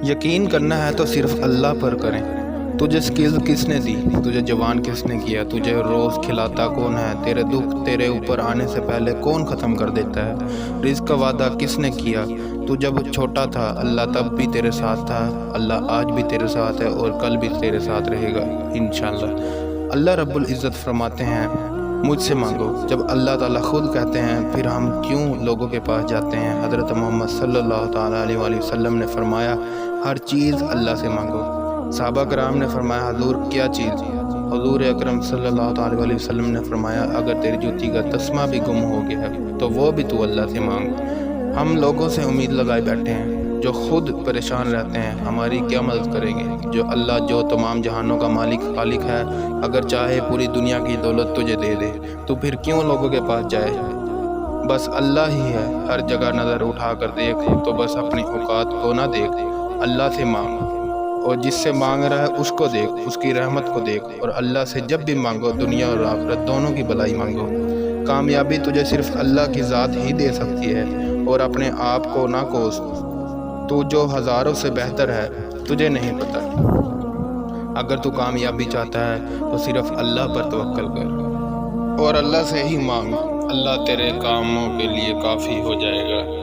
یقین کرنا ہے تو صرف اللہ پر کریں۔ تجھے سکل کس نے دی؟ تجھے جوان کس نے کیا؟ تجھے روز کھلاتا کون ہے؟ تیرے دکھ تیرے اوپر آنے سے پہلے کون ختم کر دیتا ہے؟ رزق کا وعدہ کس نے کیا؟ تو جب چھوٹا تھا اللہ تب بھی تیرے ساتھ تھا، اللہ آج بھی تیرے ساتھ ہے اور کل بھی تیرے ساتھ رہے گا انشاءاللہ۔ اللہ رب العزت فرماتے ہیں مجھ سے مانگو۔ جب اللہ تعالیٰ خود کہتے ہیں پھر ہم کیوں لوگوں کے پاس جاتے ہیں؟ حضرت محمد صلی اللہ تعالیٰ علیہ وآلہ وسلم نے فرمایا ہر چیز اللہ سے مانگو۔ صحابہ کرام نے فرمایا حضور کیا چیز؟ حضور اکرم صلی اللہ تعالیٰ علیہ وسلم نے فرمایا اگر تیری جوتی کا تسمہ بھی گم ہو گیا ہے تو وہ بھی تو اللہ سے مانگ۔ ہم لوگوں سے امید لگائے بیٹھے ہیں جو خود پریشان رہتے ہیں، ہماری کیا مدد کریں گے؟ جو اللہ جو تمام جہانوں کا مالک خالق ہے، اگر چاہے پوری دنیا کی دولت تجھے دے دے تو پھر کیوں لوگوں کے پاس جائے؟ بس اللہ ہی ہے، ہر جگہ نظر اٹھا کر دیکھ تو بس اپنی اوقات کو نہ دیکھ، اللہ سے مانگ، اور جس سے مانگ رہا ہے اس کو دیکھ، اس کی رحمت کو دیکھ، اور اللہ سے جب بھی مانگو دنیا اور آخرت دونوں کی بھلائی مانگو۔ کامیابی تجھے صرف اللہ کی ذات ہی دے سکتی ہے، اور اپنے آپ کو نہ کوس، تو جو ہزاروں سے بہتر ہے تجھے نہیں پتہ۔ اگر تو کامیابی چاہتا ہے تو صرف اللہ پر توکل کر اور اللہ سے ہی مانگ، اللہ تیرے کاموں کے لیے کافی ہو جائے گا۔